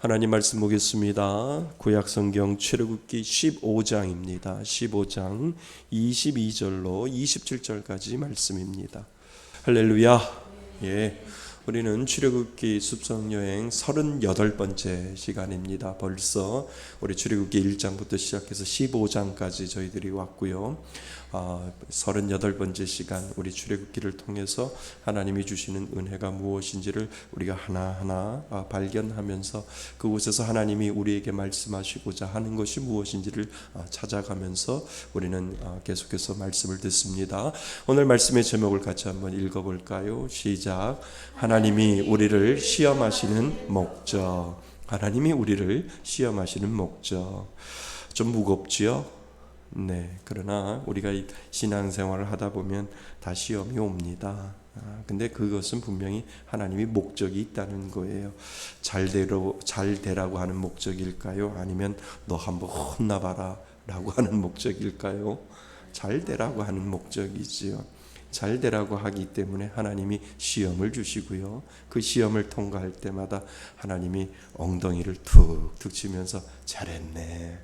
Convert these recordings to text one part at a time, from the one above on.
하나님 말씀 보겠습니다. 구약성경 출애굽기 15장입니다. 15장 22절로 27절까지 말씀입니다. 할렐루야. 예. 우리는 출애굽기 숲속여행 38번째 시간입니다. 벌써 우리 출애굽기 1장부터 시작해서 15장까지 저희들이 왔고요. 38번째 시간 우리 출애굽기를 통해서 하나님이 주시는 은혜가 무엇인지를 우리가 하나하나 발견하면서 그곳에서 하나님이 우리에게 말씀하시고자 하는 것이 무엇인지를 찾아가면서 우리는 계속해서 말씀을 듣습니다. 오늘 말씀의 제목을 같이 한번 읽어볼까요? 시작. 하나님이 우리를 시험하시는 목적. 하나님이 우리를 시험하시는 목적. 좀 무겁지요? 네, 그러나 우리가 이 신앙생활을 하다 보면 다 시험이 옵니다. 근데 그것은 분명히 하나님이 목적이 있다는 거예요. 잘 되라고 하는 목적일까요? 아니면 너 한번 혼나봐라 라고 하는 목적일까요? 잘 되라고 하는 목적이지요. 잘 되라고 하기 때문에 하나님이 시험을 주시고요. 그 시험을 통과할 때마다 하나님이 엉덩이를 툭툭 치면서 잘했네,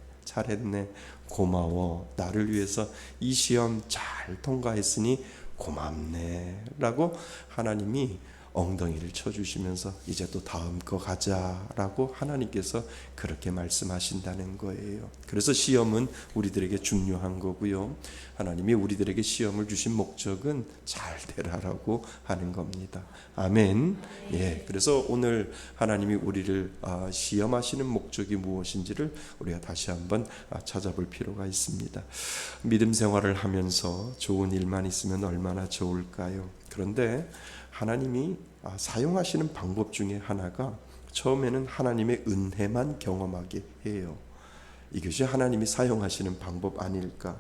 고마워, 나를 위해서 이 시험 잘 통과했으니 고맙네 라고 하나님이 엉덩이를 쳐주시면서 이제 또 다음 거 가자라고 하나님께서 그렇게 말씀하신다는 거예요. 그래서 시험은 우리들에게 중요한 거고요. 하나님이 우리들에게 시험을 주신 목적은 잘 되라라고 하는 겁니다. 아멘. 예. 그래서 오늘 하나님이 우리를 시험하시는 목적이 무엇인지를 우리가 다시 한번 찾아볼 필요가 있습니다. 믿음 생활을 하면서 좋은 일만 있으면 얼마나 좋을까요? 그런데 하나님이 사용하시는 방법 중에 하나가 처음에는 하나님의 은혜만 경험하게 해요. 이것이 하나님이 사용하시는 방법 아닐까.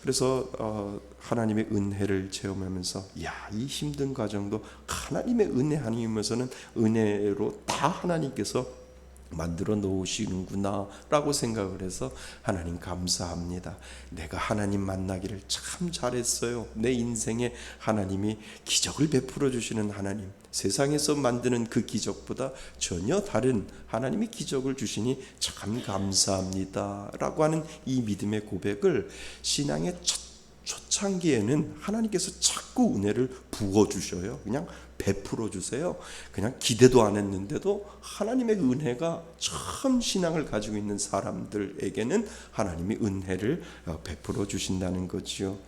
그래서 하나님의 은혜를 체험하면서 이 힘든 과정도 하나님의 은혜 아니면서는 은혜로 다 하나님께서 만들어 놓으시는구나 라고 생각을 해서 하나님 감사합니다. 내가 하나님 만나기를 참 잘했어요. 내 인생에 하나님이 기적을 베풀어 주시는 하나님, 세상에서 만드는 그 기적보다 전혀 다른 하나님이 기적을 주시니 참 감사합니다 라고 하는 이 믿음의 고백을 신앙의 초창기에는 하나님께서 자꾸 은혜를 부어주셔요. 그냥 베풀어 주세요. 그냥 기대도 안 했는데도 하나님의 은혜가 처음 신앙을 가지고 있는 사람들에게는 하나님이 은혜를 베풀어 주신다는 거지요.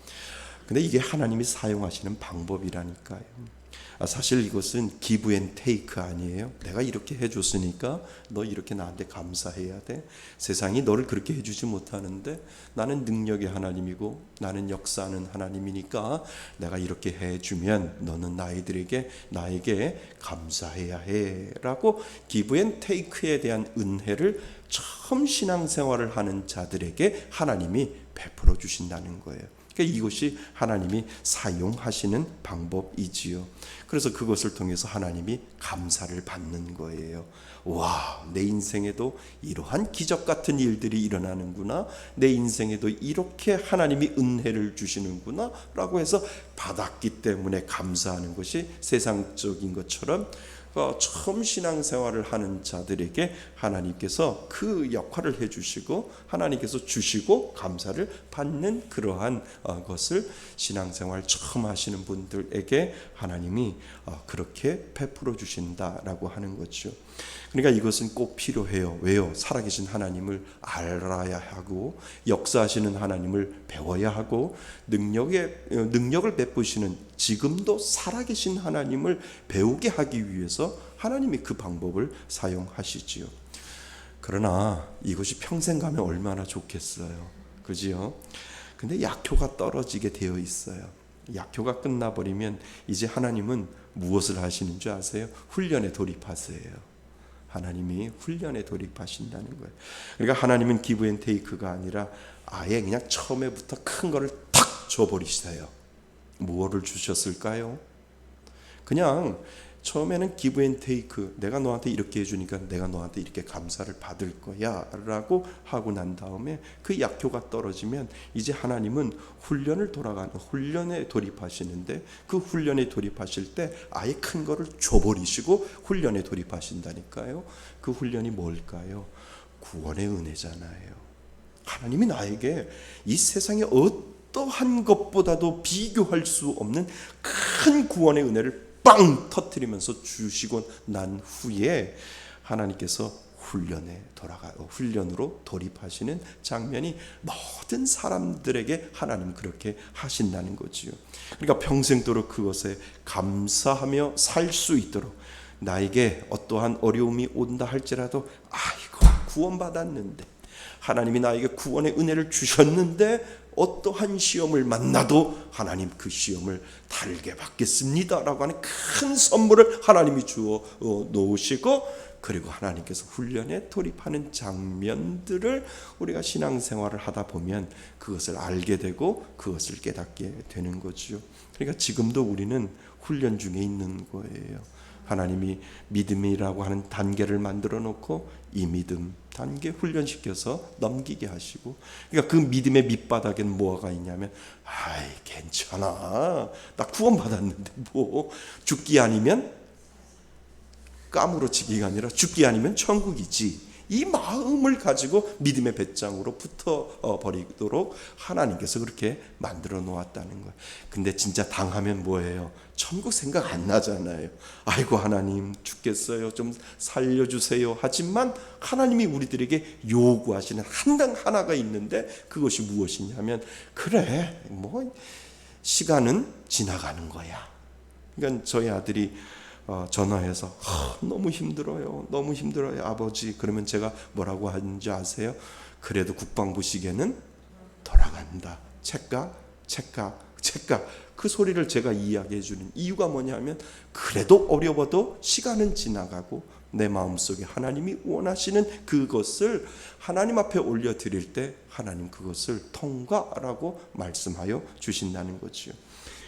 근데 이게 하나님이 사용하시는 방법이라니까요. 사실 이것은 기브 앤 테이크 아니에요. 내가 이렇게 해줬으니까 너 이렇게 나한테 감사해야 돼. 세상이 너를 그렇게 해주지 못하는데 나는 능력의 하나님이고 나는 역사하는 하나님이니까 내가 이렇게 해주면 너는 나에게 감사해야 해 라고 기브 앤 테이크에 대한 은혜를 처음 신앙생활을 하는 자들에게 하나님이 베풀어 주신다는 거예요. 이것이 하나님이 사용하시는 방법이지요. 그래서 그것을 통해서 하나님이 감사를 받는 거예요. 와, 내 인생에도 이러한 기적 같은 일들이 일어나는구나. 내 인생에도 이렇게 하나님이 은혜를 주시는구나 라고 해서 받았기 때문에 감사하는 것이 세상적인 것처럼 처음 신앙생활을 하는 자들에게 하나님께서 그 역할을 해주시고 하나님께서 주시고 감사를 받는 그러한 것을 신앙생활 처음 하시는 분들에게 하나님이 그렇게 베풀어 주신다라고 하는 거죠. 그러니까 이것은 꼭 필요해요. 왜요? 살아계신 하나님을 알아야 하고 역사하시는 하나님을 배워야 하고 능력을 베푸시는 지금도 살아계신 하나님을 배우게 하기 위해서 하나님이 그 방법을 사용하시지요. 그러나 이것이 평생 가면 얼마나 좋겠어요. 그지요? 근데 약효가 떨어지게 되어 있어요. 약효가 끝나버리면 이제 하나님은 무엇을 하시는 줄 아세요? 훈련에 돌입하세요. 하나님이 훈련에 돌입하신다는 거예요. 그러니까 하나님은 기브 앤 테이크가 아니라 아예 그냥 처음에부터 큰 거를 탁 줘버리시어요. 무엇을 주셨을까요? 그냥 처음에는 기브 앤 테이크, 내가 너한테 이렇게 해주니까 내가 너한테 이렇게 감사를 받을 거야 라고 하고 난 다음에 그 약효가 떨어지면 이제 하나님은 훈련에 돌입하시는데, 그 훈련에 돌입하실 때 아예 큰 거를 줘버리시고 훈련에 돌입하신다니까요. 그 훈련이 뭘까요? 구원의 은혜잖아요. 하나님이 나에게 이 세상에 어떠한 것보다도 비교할 수 없는 큰 구원의 은혜를 빵 터뜨리면서 주시고 난 후에 하나님께서 훈련으로 돌입하시는 장면이 모든 사람들에게 하나님 그렇게 하신다는 거지요. 그러니까 평생도록 그것에 감사하며 살 수 있도록, 나에게 어떠한 어려움이 온다 할지라도 아이고 구원받았는데, 하나님이 나에게 구원의 은혜를 주셨는데 어떠한 시험을 만나도 하나님 그 시험을 달게 받겠습니다라고 하는 큰 선물을 하나님이 주어 놓으시고, 그리고 하나님께서 훈련에 돌입하는 장면들을 우리가 신앙생활을 하다 보면 그것을 알게 되고 그것을 깨닫게 되는 거죠. 그러니까 지금도 우리는 훈련 중에 있는 거예요. 하나님이 믿음이라고 하는 단계를 만들어 놓고 이 믿음 단계 훈련시켜서 넘기게 하시고, 그러니까 그 믿음의 밑바닥엔 뭐가 있냐면, 아이 괜찮아, 나 구원받았는데 뭐, 죽기 아니면 까무러치기가 아니라 죽기 아니면 천국이지, 이 마음을 가지고 믿음의 배짱으로 붙어 버리도록 하나님께서 그렇게 만들어 놓았다는 거예요. 근데 진짜 당하면 뭐예요? 천국 생각 안 나잖아요. 아이고 하나님 죽겠어요, 좀 살려주세요. 하지만 하나님이 우리들에게 요구하시는 한당 하나가 있는데, 그것이 무엇이냐면, 그래 뭐 시간은 지나가는 거야. 그러니까 저희 아들이 전화해서 너무 힘들어요 아버지. 그러면 제가 뭐라고 하는지 아세요? 그래도 국방부 시계는 돌아간다. 찰칵. 그 소리를 제가 이야기해 주는 이유가 뭐냐면, 그래도 어려워도 시간은 지나가고 내 마음속에 하나님이 원하시는 그것을 하나님 앞에 올려드릴 때 하나님 그것을 통과라고 말씀하여 주신다는 거죠.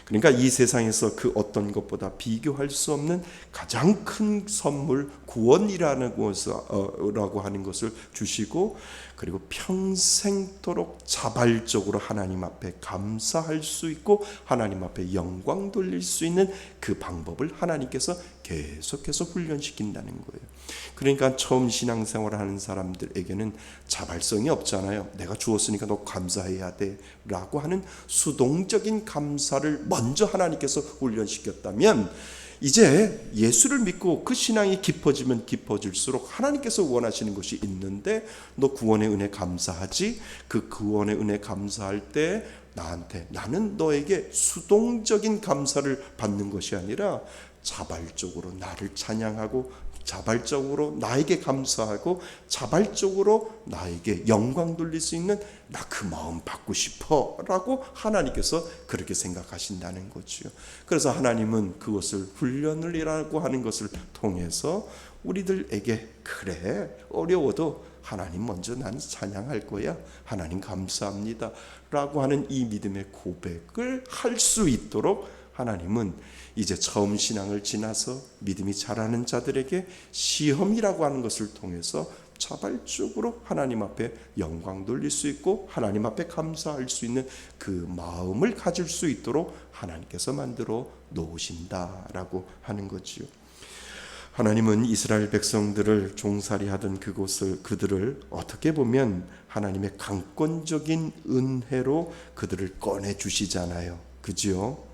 그러니까 이 세상에서 그 어떤 것보다 비교할 수 없는 가장 큰 선물, 구원이라는 것이라고 하는 것을 주시고, 그리고 평생토록 자발적으로 하나님 앞에 감사할 수 있고 하나님 앞에 영광 돌릴 수 있는 그 방법을 하나님께서 계속해서 훈련시킨다는 거예요. 그러니까 처음 신앙생활을 하는 사람들에게는 자발성이 없잖아요. 내가 주었으니까 너 감사해야 돼 라고 하는 수동적인 감사를 먼저 하나님께서 훈련시켰다면, 이제 예수를 믿고 그 신앙이 깊어지면 깊어질수록 하나님께서 원하시는 것이 있는데, 너 구원의 은혜 감사하지? 그 구원의 은혜 감사할 때 나는 너에게 수동적인 감사를 받는 것이 아니라 자발적으로 나를 찬양하고, 자발적으로 나에게 감사하고, 자발적으로 나에게 영광 돌릴 수 있는 나 그 마음 받고 싶어 라고 하나님께서 그렇게 생각하신다는 거죠. 그래서 하나님은 그것을 훈련을이라고 하는 것을 통해서 우리들에게, 그래 어려워도 하나님 먼저 난 찬양할 거야, 하나님 감사합니다 라고 하는 이 믿음의 고백을 할 수 있도록 하나님은 이제 처음 신앙을 지나서 믿음이 자라는 자들에게 시험이라고 하는 것을 통해서 자발적으로 하나님 앞에 영광 돌릴 수 있고 하나님 앞에 감사할 수 있는 그 마음을 가질 수 있도록 하나님께서 만들어 놓으신다라고 하는 거지요. 하나님은 이스라엘 백성들을 종살이하던 그들을 어떻게 보면 하나님의 강권적인 은혜로 그들을 꺼내 주시잖아요. 그죠?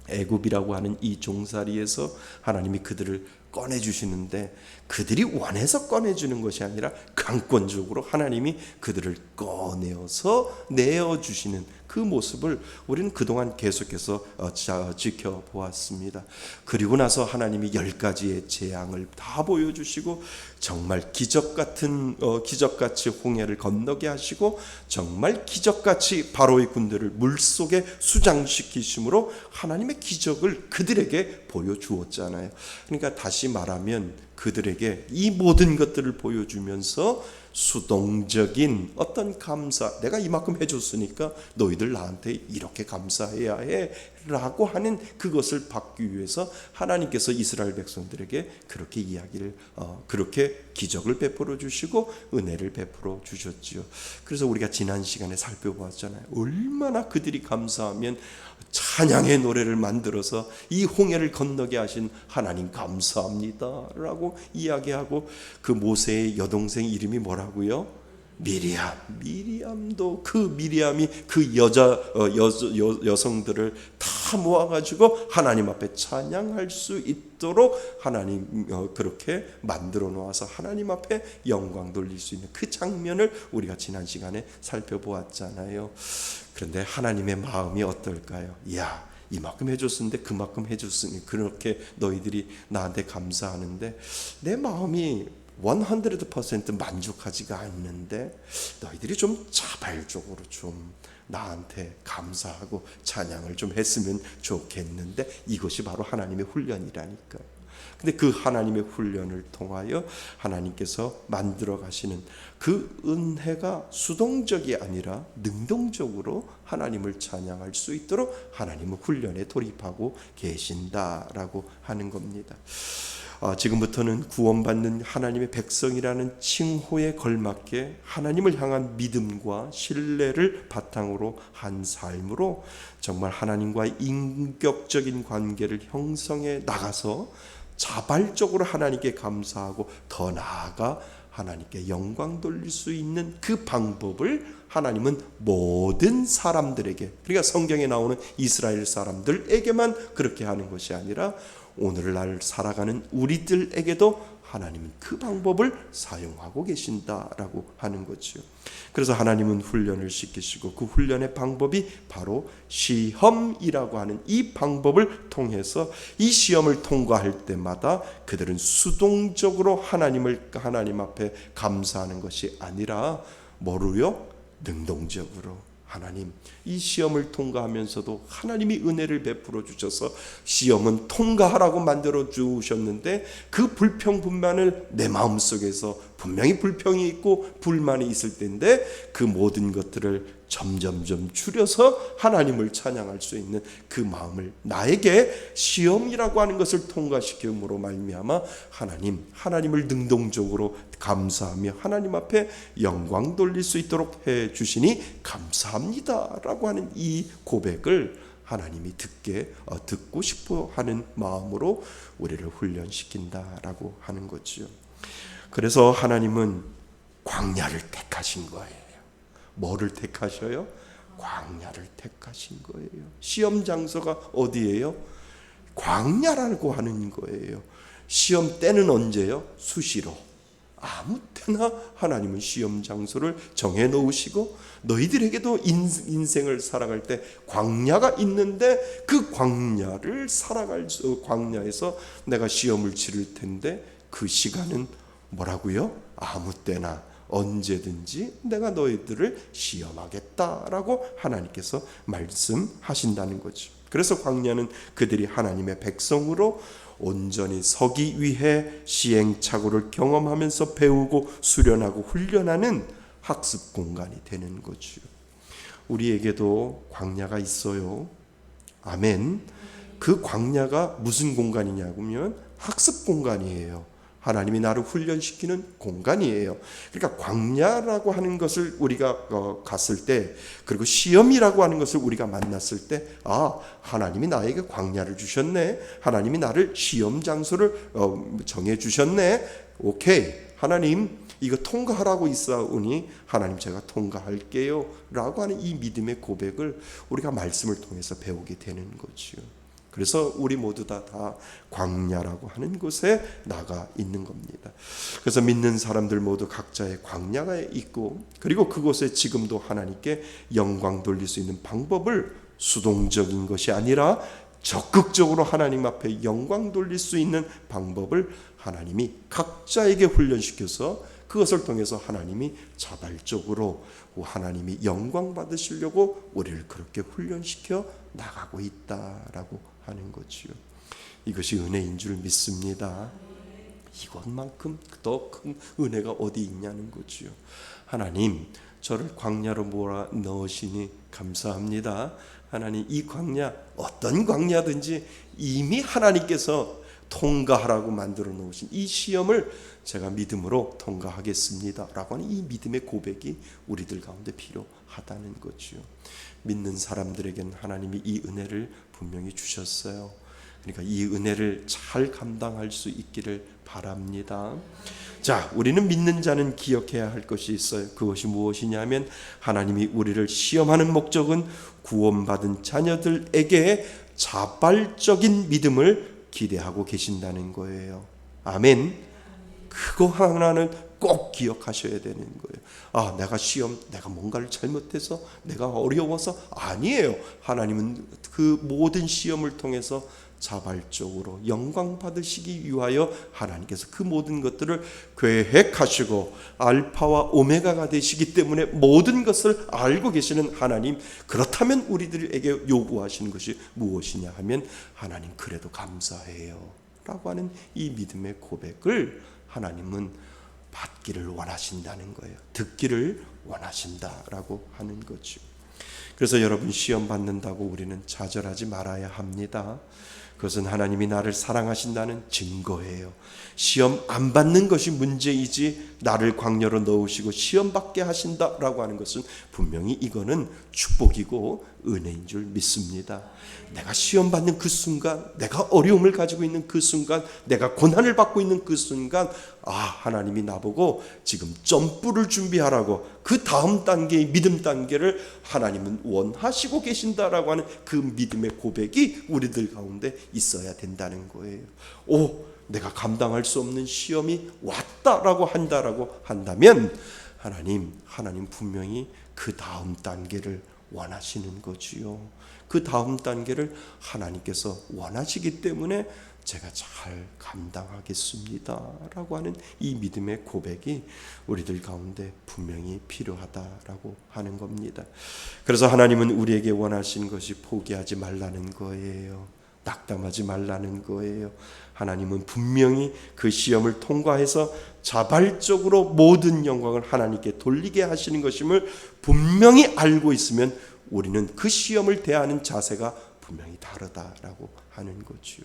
애굽이라고 하는 이 종살이에서 하나님이 그들을 꺼내주시는데, 그들이 원해서 꺼내주는 것이 아니라 강권적으로 하나님이 그들을 꺼내어서 내어주시는 그 모습을 우리는 그동안 계속해서 지켜보았습니다. 그리고 나서 하나님이 10가지의 재앙을 다 보여주시고, 정말 기적같이 홍해를 건너게 하시고, 정말 기적같이 바로의 군대를 물속에 수장시키심으로 하나님의 기적을 그들에게 보여주었잖아요. 그러니까 다시 말하면 그들에게 이 모든 것들을 보여주면서 수동적인 어떤 감사, 내가 이만큼 해줬으니까 너희들 나한테 이렇게 감사해야 해 라고 하는 그것을 받기 위해서 하나님께서 이스라엘 백성들에게 그렇게 이야기를 그렇게 기적을 베풀어 주시고 은혜를 베풀어 주셨지요. 그래서 우리가 지난 시간에 살펴보았잖아요. 얼마나 그들이 감사하면 찬양의 노래를 만들어서 이 홍해를 건너게 하신 하나님 감사합니다 라고 이야기하고, 그 모세의 여동생 이름이 뭐라고요? 미리암도 그 미리암이 그 여성들을 다 모아가지고 하나님 앞에 찬양할 수 있도록 하나님 그렇게 만들어 놓아서 하나님 앞에 영광 돌릴 수 있는 그 장면을 우리가 지난 시간에 살펴보았잖아요. 그런데 하나님의 마음이 어떨까요? 야, 이만큼 해줬는데 그만큼 해줬으니 그렇게 너희들이 나한테 감사하는데 내 마음이 100% 만족하지가 않는데 너희들이 좀 자발적으로 좀 나한테 감사하고 찬양을 좀 했으면 좋겠는데, 이것이 바로 하나님의 훈련이라니까요. 근데 그 하나님의 훈련을 통하여 하나님께서 만들어 가시는 그 은혜가 수동적이 아니라 능동적으로 하나님을 찬양할 수 있도록 하나님은 훈련에 돌입하고 계신다라고 하는 겁니다. 지금부터는 구원받는 하나님의 백성이라는 칭호에 걸맞게 하나님을 향한 믿음과 신뢰를 바탕으로 한 삶으로 정말 하나님과의 인격적인 관계를 형성해 나가서 자발적으로 하나님께 감사하고 더 나아가 하나님께 영광 돌릴 수 있는 그 방법을 하나님은 모든 사람들에게, 그러니까 성경에 나오는 이스라엘 사람들에게만 그렇게 하는 것이 아니라 오늘날 살아가는 우리들에게도 하나님은 그 방법을 사용하고 계신다라고 하는 거죠. 그래서 하나님은 훈련을 시키시고 그 훈련의 방법이 바로 시험이라고 하는 이 방법을 통해서 이 시험을 통과할 때마다 그들은 수동적으로 하나님 앞에 감사하는 것이 아니라 뭐로요? 능동적으로 하나님, 이 시험을 통과하면서도 하나님이 은혜를 베풀어 주셔서 시험은 통과하라고 만들어 주셨는데 그 불평불만을 내 마음속에서 분명히 불평이 있고 불만이 있을 때인데 그 모든 것들을 점점점 줄여서 하나님을 찬양할 수 있는 그 마음을 나에게 시험이라고 하는 것을 통과시킴으로 말미암아 하나님을 능동적으로 감사하며 하나님 앞에 영광 돌릴 수 있도록 해 주시니 감사합니다라고 하는 이 고백을 하나님이 듣고 싶어 하는 마음으로 우리를 훈련시킨다라고 하는 거죠. 그래서 하나님은 광야를 택하신 거예요. 뭐를 택하셔요? 광야를 택하신 거예요. 시험 장소가 어디예요? 광야라고 하는 거예요. 시험 때는 언제요? 수시로. 아무 때나 하나님은 시험 장소를 정해 놓으시고 너희들에게도 인생을 살아갈 때 광야가 있는데 그 광야를 광야에서 내가 시험을 치를 텐데 그 시간은 뭐라고요? 아무 때나 언제든지 내가 너희들을 시험하겠다라고 하나님께서 말씀하신다는 거죠. 그래서 광야는 그들이 하나님의 백성으로 온전히 서기 위해 시행착오를 경험하면서 배우고 수련하고 훈련하는 학습 공간이 되는 거죠. 우리에게도 광야가 있어요. 아멘. 그 광야가 무슨 공간이냐면 학습 공간이에요. 하나님이 나를 훈련시키는 공간이에요. 그러니까 광야라고 하는 것을 우리가 갔을 때, 그리고 시험이라고 하는 것을 우리가 만났을 때, 하나님이 나에게 광야를 주셨네. 하나님이 나를 시험 장소를 정해 주셨네. 오케이, 하나님 이거 통과하라고 있사오니 하나님 제가 통과할게요 라고 하는 이 믿음의 고백을 우리가 말씀을 통해서 배우게 되는 거죠. 그래서 우리 모두 다 광야라고 하는 곳에 나가 있는 겁니다. 그래서 믿는 사람들 모두 각자의 광야가 있고, 그리고 그곳에 지금도 하나님께 영광 돌릴 수 있는 방법을 수동적인 것이 아니라 적극적으로 하나님 앞에 영광 돌릴 수 있는 방법을 하나님이 각자에게 훈련시켜서 그것을 통해서 하나님이 자발적으로 하나님이 영광 받으시려고 우리를 그렇게 훈련시켜 나가고 있다라고 하는 거지요. 이것이 은혜인 줄 믿습니다. 이것만큼 더 큰 은혜가 어디 있냐는 거지요. 하나님, 저를 광야로 몰아 넣으시니 감사합니다. 하나님, 이 광야, 어떤 광야든지 이미 하나님께서 통과하라고 만들어 놓으신 이 시험을 제가 믿음으로 통과하겠습니다 라고 하는 이 믿음의 고백이 우리들 가운데 필요하다는 거지요. 믿는 사람들에게는 하나님이 이 은혜를 분명히 주셨어요. 그러니까 이 은혜를 잘 감당할 수 있기를 바랍니다. 자, 우리는 믿는 자는 기억해야 할 것이 있어요. 그것이 무엇이냐면 하나님이 우리를 시험하는 목적은 구원받은 자녀들에게 자발적인 믿음을 기대하고 계신다는 거예요. 아멘. 그거 하나는 꼭 기억하셔야 되는 거예요. 내가 내가 뭔가를 잘못해서, 내가 어려워서 아니에요. 하나님은 그 모든 시험을 통해서 자발적으로 영광 받으시기 위하여 하나님께서 그 모든 것들을 계획하시고 알파와 오메가가 되시기 때문에 모든 것을 알고 계시는 하나님, 그렇다면 우리들에게 요구하시는 것이 무엇이냐 하면 하나님 그래도 감사해요 라고 하는 이 믿음의 고백을 하나님은 받기를 원하신다는 거예요. 듣기를 원하신다라고 하는 거죠. 그래서 여러분, 시험 받는다고 우리는 좌절하지 말아야 합니다. 그것은 하나님이 나를 사랑하신다는 증거예요. 시험 안 받는 것이 문제이지 나를 광야로 넣으시고 시험 받게 하신다라고 하는 것은 분명히 이거는 축복이고 은혜인 줄 믿습니다. 내가 시험 받는 그 순간, 내가 어려움을 가지고 있는 그 순간, 내가 고난을 받고 있는 그 순간, 하나님이 나보고 지금 점프를 준비하라고, 그 다음 단계의 믿음 단계를 하나님은 원하시고 계신다라고 하는 그 믿음의 고백이 우리들 가운데 있어야 된다는 거예요. 내가 감당할 수 없는 시험이 왔다라고 한다면 하나님 분명히 그 다음 단계를 원하시는 거지요. 그 다음 단계를 하나님께서 원하시기 때문에 제가 잘 감당하겠습니다 라고 하는 이 믿음의 고백이 우리들 가운데 분명히 필요하다라고 하는 겁니다. 그래서 하나님은 우리에게 원하시는 것이 포기하지 말라는 거예요. 낙담하지 말라는 거예요. 하나님은 분명히 그 시험을 통과해서 자발적으로 모든 영광을 하나님께 돌리게 하시는 것임을 분명히 알고 있으면 우리는 그 시험을 대하는 자세가 분명히 다르다라고 하는 거죠.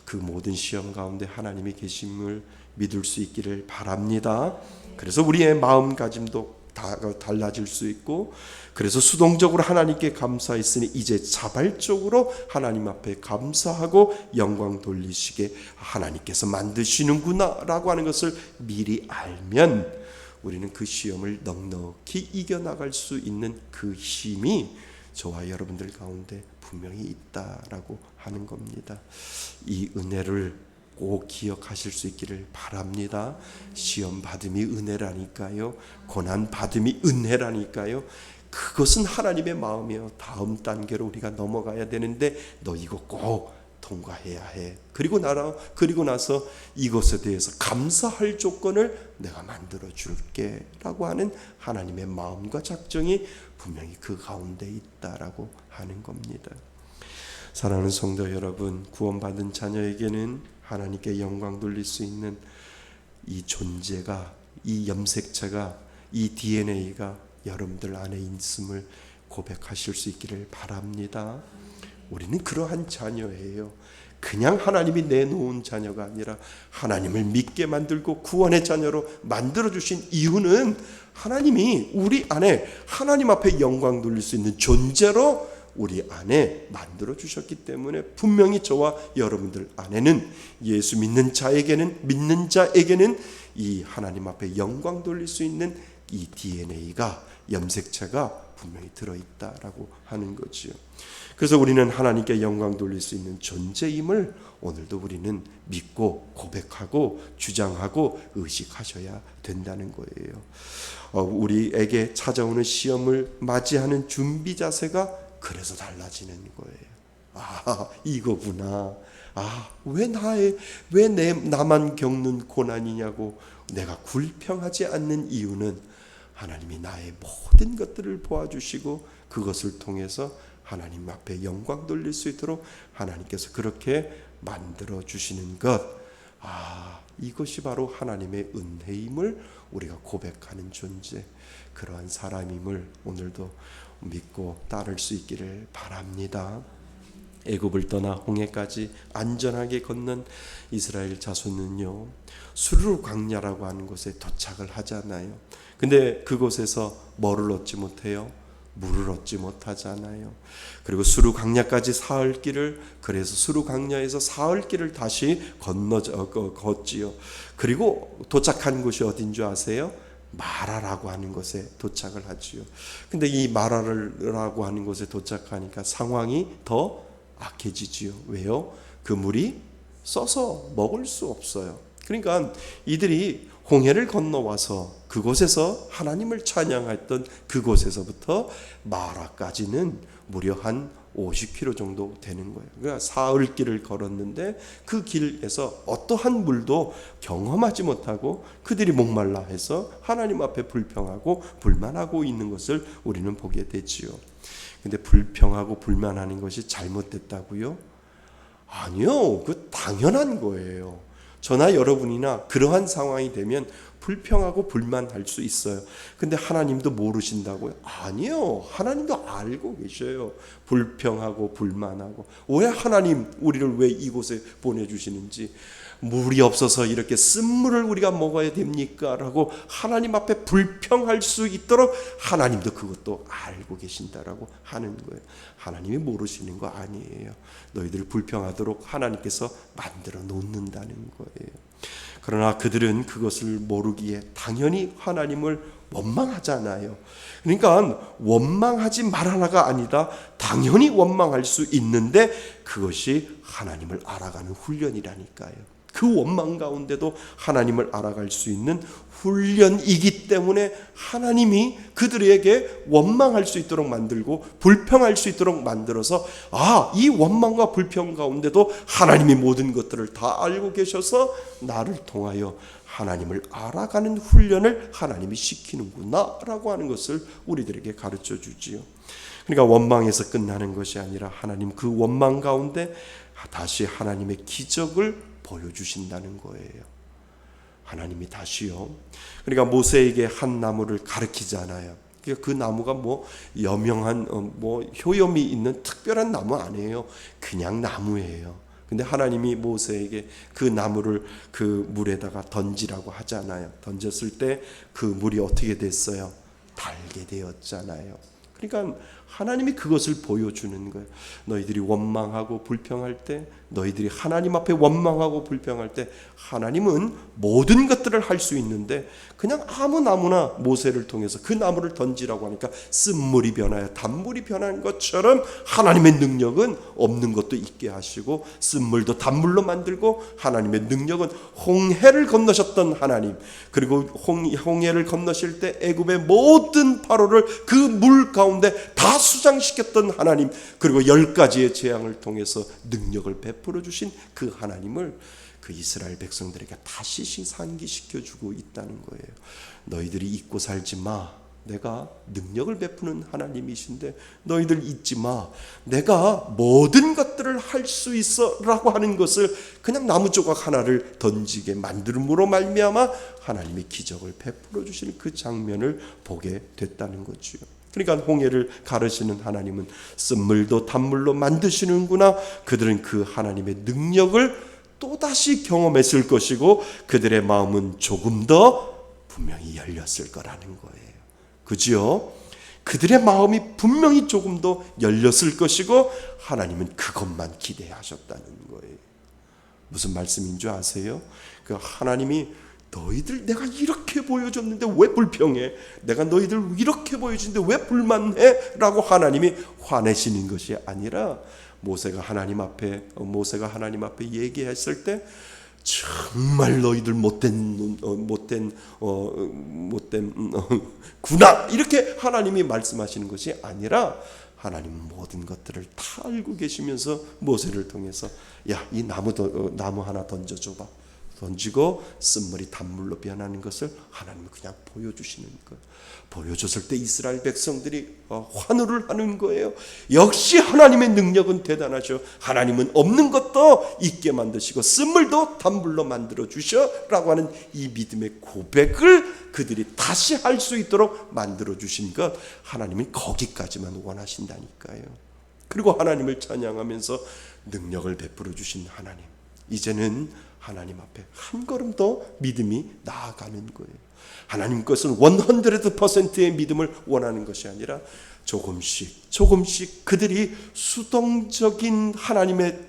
그 모든 시험 가운데 하나님이 계심을 믿을 수 있기를 바랍니다. 그래서 우리의 마음가짐도 달라질 수 있고, 그래서 수동적으로 하나님께 감사했으니 이제 자발적으로 하나님 앞에 감사하고 영광 돌리시게 하나님께서 만드시는구나 라고 하는 것을 미리 알면 우리는 그 시험을 넉넉히 이겨나갈 수 있는 그 힘이 저와 여러분들 가운데 분명히 있다라고 하는 겁니다. 이 은혜를 꼭 기억하실 수 있기를 바랍니다. 시험 받음이 은혜라니까요. 고난 받음이 은혜라니까요. 그것은 하나님의 마음이에요. 다음 단계로 우리가 넘어가야 되는데 너 이거 꼭 통과해야 해. 그리고 나서 이것에 대해서 감사할 조건을 내가 만들어 줄게 라고 하는 하나님의 마음과 작정이 분명히 그 가운데 있다라고 하는 겁니다. 사랑하는 성도 여러분, 구원받은 자녀에게는 하나님께 영광 돌릴 수 있는 이 존재가, 이 염색체가, 이 DNA가 여러분들 안에 있음을 고백하실 수 있기를 바랍니다. 우리는 그러한 자녀예요. 그냥 하나님이 내놓은 자녀가 아니라 하나님을 믿게 만들고 구원의 자녀로 만들어주신 이유는 하나님이 우리 안에 하나님 앞에 영광 돌릴 수 있는 존재로 우리 안에 만들어 주셨기 때문에 분명히 저와 여러분들 안에는, 예수 믿는 자에게는 이 하나님 앞에 영광 돌릴 수 있는 이 DNA가, 염색체가 분명히 들어있다라고 하는 거지요. 그래서 우리는 하나님께 영광 돌릴 수 있는 존재임을 오늘도 우리는 믿고 고백하고 주장하고 의식하셔야 된다는 거예요. 우리에게 찾아오는 시험을 맞이하는 준비 자세가 그래서 달라지는 거예요. 이거구나. 왜 나만 겪는 고난이냐고 내가 불평하지 않는 이유는 하나님이 나의 모든 것들을 보아주시고 그것을 통해서 하나님 앞에 영광 돌릴 수 있도록 하나님께서 그렇게 만들어 주시는 것. 이것이 바로 하나님의 은혜임을 우리가 고백하는 존재, 그러한 사람임을 오늘도 믿고 따를 수 있기를 바랍니다. 애굽을 떠나 홍해까지 안전하게 건넌 이스라엘 자손은요, 수르 광야라고 하는 곳에 도착을 하잖아요. 근데 그곳에서 뭐를 얻지 못해요? 물을 얻지 못하잖아요. 그리고 수르 광야까지 사흘 길을, 그래서 수르 광야에서 사흘 길을 다시 걷지요. 그리고 도착한 곳이 어딘 줄 아세요? 마라라고 하는 곳에 도착을 하지요. 근데 이 마라라고 하는 곳에 도착하니까 상황이 더 악해지지요. 왜요? 그 물이 써서 먹을 수 없어요. 그러니까 이들이 홍해를 건너와서 그곳에서 하나님을 찬양했던 그곳에서부터 마라까지는 무려 한 50km 정도 되는 거예요. 그러니까 사흘 길을 걸었는데 그 길에서 어떠한 물도 경험하지 못하고 그들이 목말라 해서 하나님 앞에 불평하고 불만하고 있는 것을 우리는 보게 되지요. 근데 불평하고 불만하는 것이 잘못됐다고요? 아니요, 그 당연한 거예요. 저나 여러분이나 그러한 상황이 되면 불평하고 불만할 수 있어요. 근데 하나님도 모르신다고요? 아니요, 하나님도 알고 계셔요. 불평하고 불만하고. 왜 하나님 우리를 왜 이곳에 보내주시는지, 물이 없어서 이렇게 쓴물을 우리가 먹어야 됩니까? 라고 하나님 앞에 불평할 수 있도록 하나님도 그것도 알고 계신다라고 하는 거예요. 하나님이 모르시는 거 아니에요. 너희들 불평하도록 하나님께서 만들어 놓는다는 거예요. 그러나 그들은 그것을 모르기에 당연히 하나님을 원망하잖아요. 그러니까 원망하지 말아라가 아니라 당연히 원망할 수 있는데 그것이 하나님을 알아가는 훈련이라니까요. 그 원망 가운데도 하나님을 알아갈 수 있는 훈련이기 때문에 하나님이 그들에게 원망할 수 있도록 만들고 불평할 수 있도록 만들어서, 이 원망과 불평 가운데도 하나님이 모든 것들을 다 알고 계셔서 나를 통하여 하나님을 알아가는 훈련을 하나님이 시키는구나 라고 하는 것을 우리들에게 가르쳐 주지요. 그러니까 원망에서 끝나는 것이 아니라 하나님 그 원망 가운데 다시 하나님의 기적을 보여주신다는 거예요. 하나님이 다시요. 그러니까 모세에게 한 나무를 가르치잖아요. 그러니까 그 나무가 여명한 효염이 있는 특별한 나무 아니에요. 그냥 나무예요. 근데 하나님이 모세에게 그 나무를 그 물에다가 던지라고 하잖아요. 던졌을 때 그 물이 어떻게 됐어요? 달게 되었잖아요. 그러니까 하나님이 그것을 보여주는 거예요. 너희들이 원망하고 불평할 때, 너희들이 하나님 앞에 원망하고 불평할 때 하나님은 모든 것들을 할 수 있는데 그냥 아무 나무나 모세를 통해서 그 나무를 던지라고 하니까 쓴물이 변하여 단물이 변한 것처럼 하나님의 능력은 없는 것도 있게 하시고 쓴물도 단물로 만들고, 하나님의 능력은 홍해를 건너셨던 하나님, 그리고 홍해를 건너실 때 애굽의 모든 바로를 그 물 가운데 다 수장시켰던 하나님, 그리고 10가지의 재앙을 통해서 능력을 베풀어 주신 그 하나님을 그 이스라엘 백성들에게 다시 상기시켜주고 있다는 거예요. 너희들이 잊고 살지 마. 내가 능력을 베푸는 하나님이신데 너희들 잊지 마. 내가 모든 것들을 할 수 있어 라고 하는 것을 그냥 나무 조각 하나를 던지게 만들므로 말미암아 하나님이 기적을 베풀어 주시는 그 장면을 보게 됐다는 거죠. 그러니까 홍해를 가르시는 하나님은 쓴물도 단물로 만드시는구나. 그들은 그 하나님의 능력을 또다시 경험했을 것이고 그들의 마음은 조금 더 분명히 열렸을 거라는 거예요. 그죠? 그들의 마음이 분명히 조금 더 열렸을 것이고 하나님은 그것만 기대하셨다는 거예요. 무슨 말씀인 줄 아세요? 그 하나님이 너희들 내가 이렇게 보여줬는데 왜 불평해? 내가 너희들 이렇게 보여주는데 왜 불만해? 라고 하나님이 화내시는 것이 아니라 모세가 하나님 앞에 얘기했을 때 정말 너희들 못된 구나 이렇게 하나님이 말씀하시는 것이 아니라 하나님은 모든 것들을 다 알고 계시면서 모세를 통해서 야, 이 나무 하나 던져줘봐. 던지고 쓴물이 단물로 변하는 것을 하나님은 그냥 보여주시는 거예요. 보여줬을 때 이스라엘 백성들이 환호를 하는 거예요. 역시 하나님의 능력은 대단하죠. 하나님은 없는 것도 있게 만드시고 쓴물도 단물로 만들어 주셔라고 하는 이 믿음의 고백을 그들이 다시 할 수 있도록 만들어 주신 것, 하나님은 거기까지만 원하신다니까요. 그리고 하나님을 찬양하면서 능력을 베풀어 주신 하나님, 이제는 하나님 앞에 한 걸음 더 믿음이 나아가는 거예요. 하나님 것은 100%의 믿음을 원하는 것이 아니라 조금씩 그들이 수동적인 하나님의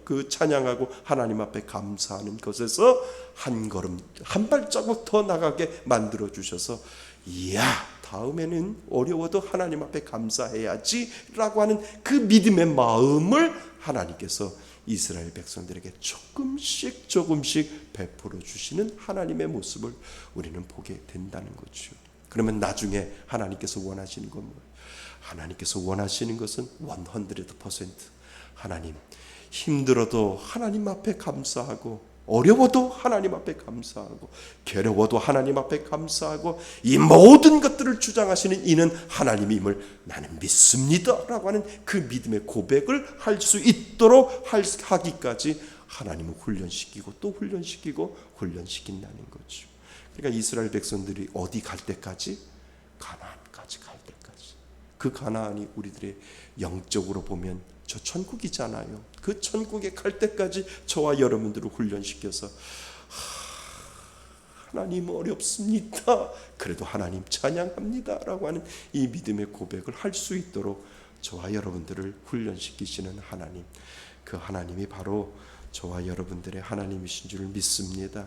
그 찬양하고 하나님 앞에 감사하는 것에서 한 걸음, 한 발자국 더 나가게 만들어 주셔서, 이야, 다음에는 어려워도 하나님 앞에 감사해야지 라고 하는 그 믿음의 마음을 하나님께서 이스라엘 백성들에게 조금씩 베풀어 주시는 하나님의 모습을 우리는 보게 된다는 거죠. 그러면 나중에 하나님께서 원하시는 건 뭐예요? 하나님께서 원하시는 것은 100% 하나님, 힘들어도 하나님 앞에 감사하고, 어려워도 하나님 앞에 감사하고, 괴로워도 하나님 앞에 감사하고, 이 모든 것들을 주장하시는 이는 하나님임을 나는 믿습니다 라고 하는 그 믿음의 고백을 할 수 있도록 하기까지 하나님은 훈련시키고 또 훈련시킨다는 거죠. 그러니까 이스라엘 백성들이 어디 갈 때까지? 가나안까지 갈 때까지. 그 가나안이 우리들의 영적으로 보면 저 천국이잖아요. 그 천국에 갈 때까지 저와 여러분들을 훈련시켜서, 하나님 어렵습니다, 그래도 하나님 찬양합니다 라고 하는 이 믿음의 고백을 할 수 있도록 저와 여러분들을 훈련시키시는 하나님, 그 하나님이 바로 저와 여러분들의 하나님이신 줄 믿습니다.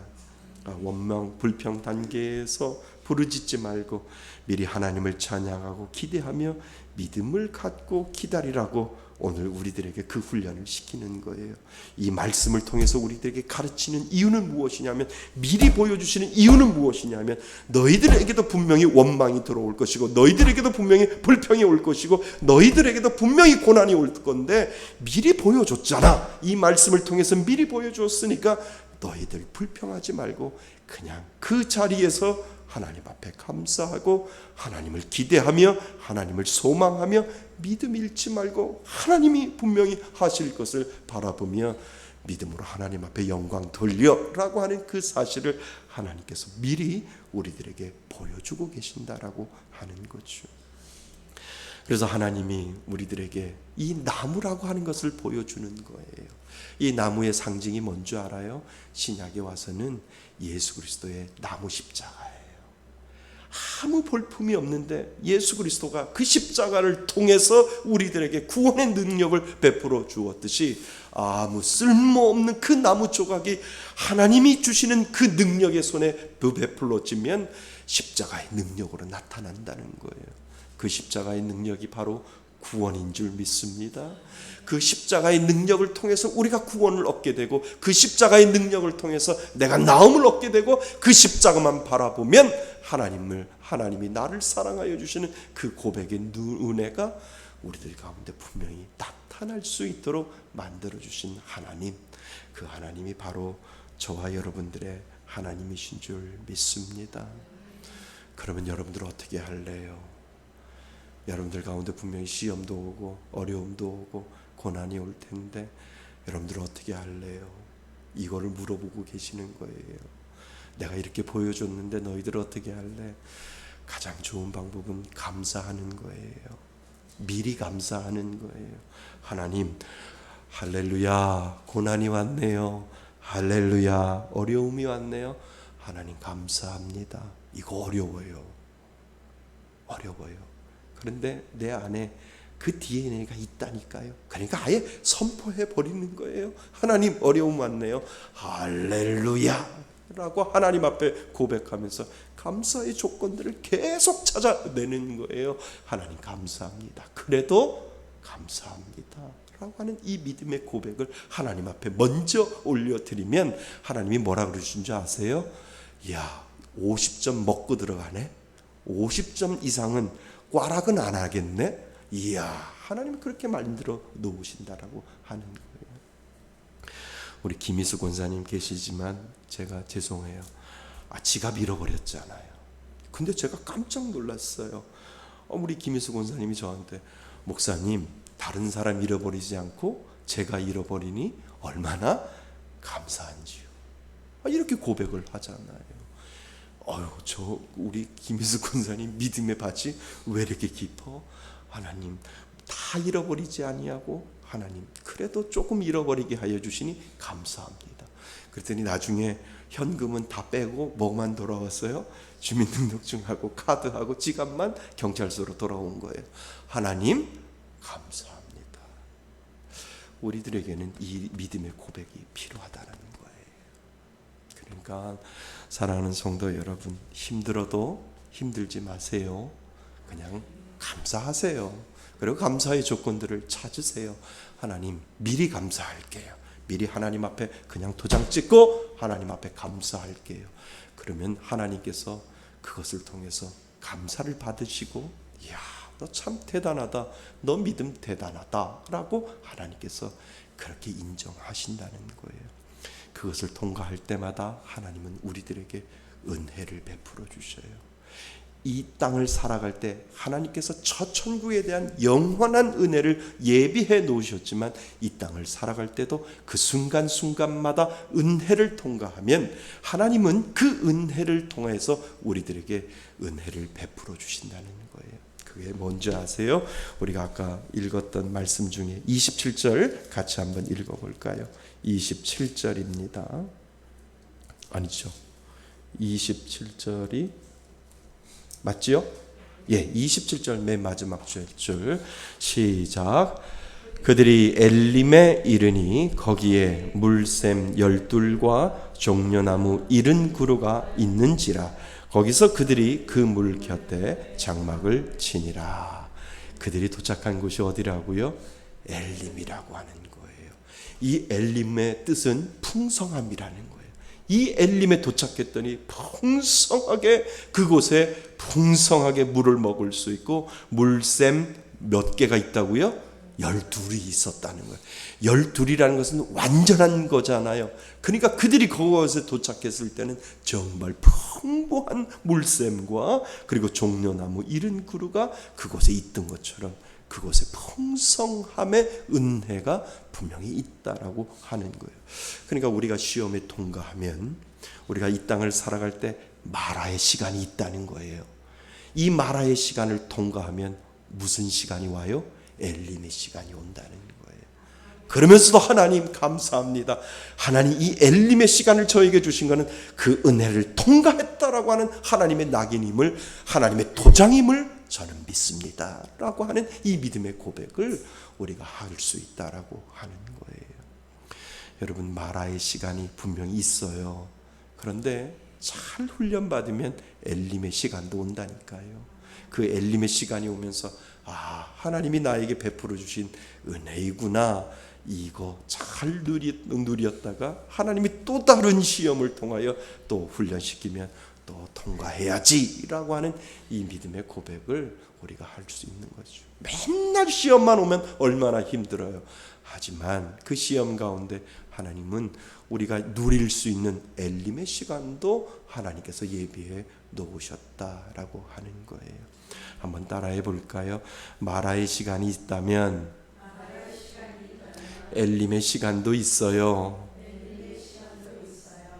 원망 불평 단계에서 부르짖지 말고 미리 하나님을 찬양하고 기대하며 믿음을 갖고 기다리라고 오늘 우리들에게 그 훈련을 시키는 거예요. 이 말씀을 통해서 우리들에게 가르치는 이유는 무엇이냐면, 미리 보여주시는 이유는 무엇이냐면, 너희들에게도 분명히 원망이 들어올 것이고, 너희들에게도 분명히 불평이 올 것이고, 너희들에게도 분명히 고난이 올 건데 미리 보여줬잖아. 이 말씀을 통해서 미리 보여줬으니까 너희들 불평하지 말고 그냥 그 자리에서 하나님 앞에 감사하고 하나님을 기대하며 하나님을 소망하며 믿음 잃지 말고 하나님이 분명히 하실 것을 바라보며 믿음으로 하나님 앞에 영광 돌려라고 하는 그 사실을 하나님께서 미리 우리들에게 보여주고 계신다라고 하는 거죠. 그래서 하나님이 우리들에게 이 나무라고 하는 것을 보여주는 거예요. 이 나무의 상징이 뭔지 알아요? 신약에 와서는 예수 그리스도의 나무 십자가예요. 아무 볼품이 없는데 예수 그리스도가 그 십자가를 통해서 우리들에게 구원의 능력을 베풀어 주었듯이, 아무 쓸모없는 그 나무 조각이 하나님이 주시는 그 능력의 손에 베풀어지면 십자가의 능력으로 나타난다는 거예요. 그 십자가의 능력이 바로 구원인 줄 믿습니다. 그 십자가의 능력을 통해서 우리가 구원을 얻게 되고, 그 십자가의 능력을 통해서 내가 나음을 얻게 되고, 그 십자가만 바라보면 하나님이 나를 사랑하여 주시는 그 고백의 은혜가 우리들 가운데 분명히 나타날 수 있도록 만들어 주신 하나님, 그 하나님이 바로 저와 여러분들의 하나님이신 줄 믿습니다. 그러면 여러분들 어떻게 할래요? 여러분들 가운데 분명히 시험도 오고 어려움도 오고 고난이 올 텐데 여러분들 어떻게 할래요? 이거를 물어보고 계시는 거예요. 내가 이렇게 보여줬는데 너희들 어떻게 할래? 가장 좋은 방법은 감사하는 거예요. 미리 감사하는 거예요. 하나님, 할렐루야, 고난이 왔네요. 할렐루야, 어려움이 왔네요. 하나님 감사합니다. 이거 어려워요. 그런데 내 안에 그 DNA가 있다니까요. 그러니까 아예 선포해 버리는 거예요. 하나님, 어려움 왔네요. 할렐루야 라고 하나님 앞에 고백하면서 감사의 조건들을 계속 찾아내는 거예요. 하나님 감사합니다. 그래도 감사합니다 라고 하는 이 믿음의 고백을 하나님 앞에 먼저 올려드리면 하나님이 뭐라 그러신 줄 아세요? 야, 50점 먹고 들어가네. 50점 이상은 꽈락은 안 하겠네. 이야, 하나님이 그렇게 만들어 놓으신다라고 하는 거예요. 우리 김희수 권사님 계시지만 제가 죄송해요. 지갑 잃어버렸잖아요. 근데 제가 깜짝 놀랐어요. 우리 김희수 권사님이 저한테 목사님, 다른 사람 잃어버리지 않고 제가 잃어버리니 얼마나 감사한지요. 이렇게 고백을 하잖아요. 저 우리 김희수 권사님 믿음의 밭이 왜 이렇게 깊어? 하나님 다 잃어버리지 아니하고 하나님 그래도 조금 잃어버리게 하여 주시니 감사합니다. 그랬더니 나중에 현금은 다 빼고 뭐만 돌아왔어요? 주민등록증하고 카드하고 지갑만 경찰서로 돌아온 거예요. 하나님 감사합니다. 우리들에게는 이 믿음의 고백이 필요하다는 거예요. 그러니까 사랑하는 성도 여러분, 힘들어도 힘들지 마세요. 그냥 감사하세요. 그리고 감사의 조건들을 찾으세요. 하나님 미리 감사할게요. 미리 하나님 앞에 그냥 도장 찍고 하나님 앞에 감사할게요. 그러면 하나님께서 그것을 통해서 감사를 받으시고, 이야 너 참 대단하다, 너 믿음 대단하다 라고 하나님께서 그렇게 인정하신다는 거예요. 그것을 통과할 때마다 하나님은 우리들에게 은혜를 베풀어 주셔요. 이 땅을 살아갈 때 하나님께서 저 천국에 대한 영원한 은혜를 예비해 놓으셨지만 이 땅을 살아갈 때도 그 순간순간마다 은혜를 통과하면 하나님은 그 은혜를 통해서 우리들에게 은혜를 베풀어 주신다는 거예요. 그게 뭔지 아세요? 우리가 아까 읽었던 말씀 중에 27절 같이 한번 읽어볼까요? 27절입니다. 아니죠. 27절이 맞지요? 예, 27절 맨 마지막 줄 시작. 그들이 엘림에 이르니 거기에 물샘 12과 종려나무 70그루가 있는지라. 거기서 그들이 그 물 곁에 장막을 치니라. 그들이 도착한 곳이 어디라고요? 엘림이라고 하는 거예요. 이 엘림의 뜻은 풍성함이라는 거예요. 이 엘림에 도착했더니 풍성하게 그곳에 풍성하게 물을 먹을 수 있고, 물샘 몇 개가 있다고요? 12이 있었다는 거예요. 12이라는 것은 완전한 거잖아요. 그러니까 그들이 그곳에 도착했을 때는 정말 풍부한 물샘과 그리고 종려나무 70그루가 그곳에 있던 것처럼 그곳에 풍성함의 은혜가 분명히 있다라고 하는 거예요. 그러니까 우리가 시험에 통과하면 우리가 이 땅을 살아갈 때 마라의 시간이 있다는 거예요. 이 마라의 시간을 통과하면 무슨 시간이 와요? 엘림의 시간이 온다는 거예요. 그러면서도 하나님 감사합니다. 하나님 이 엘림의 시간을 저에게 주신 것은 그 은혜를 통과했다라고 하는 하나님의 낙인임을, 하나님의 도장임을 저는 믿습니다 라고 하는 이 믿음의 고백을 우리가 할 수 있다라고 하는 거예요. 여러분, 마라의 시간이 분명히 있어요. 그런데 잘 훈련받으면 엘림의 시간도 온다니까요. 그 엘림의 시간이 오면서 하나님이 나에게 베풀어 주신 은혜이구나, 이거 잘 누렸다가 하나님이 또 다른 시험을 통하여 또 훈련시키면 또 통과해야지 라고 하는 이 믿음의 고백을 우리가 할 수 있는 거죠. 맨날 시험만 오면 얼마나 힘들어요. 하지만 그 시험 가운데 하나님은 우리가 누릴 수 있는 엘림의 시간도 하나님께서 예비해 놓으셨다라고 하는 거예요. 한번 따라해 볼까요? 마라의 시간이 있다면 엘림의 시간도 있어요.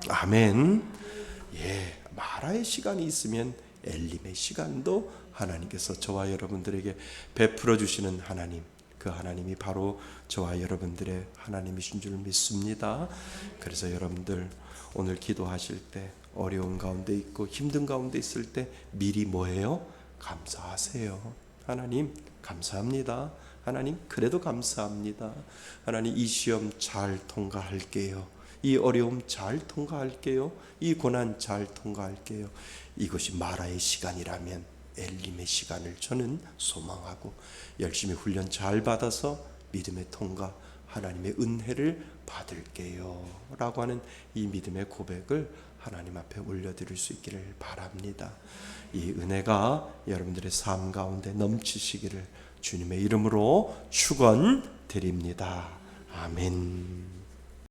아멘. 예, 마라의 시간이 있으면 엘림의 시간도 하나님께서 저와 여러분들에게 베풀어 주시는 하나님, 그 하나님이 바로 저와 여러분들의 하나님이신 줄 믿습니다. 그래서 여러분들 오늘 기도하실 때 어려운 가운데 있고 힘든 가운데 있을 때 미리 뭐해요? 감사하세요. 하나님 감사합니다. 하나님 그래도 감사합니다. 하나님 이 시험 잘 통과할게요. 이 어려움 잘 통과할게요. 이 고난 잘 통과할게요. 이것이 마라의 시간이라면 엘림의 시간을 저는 소망하고 열심히 훈련 잘 받아서 믿음의 통과, 하나님의 은혜를 받을게요 라고 하는 이 믿음의 고백을 하나님 앞에 올려드릴 수 있기를 바랍니다. 이 은혜가 여러분들의 삶 가운데 넘치시기를 주님의 이름으로 축원드립니다. 아멘.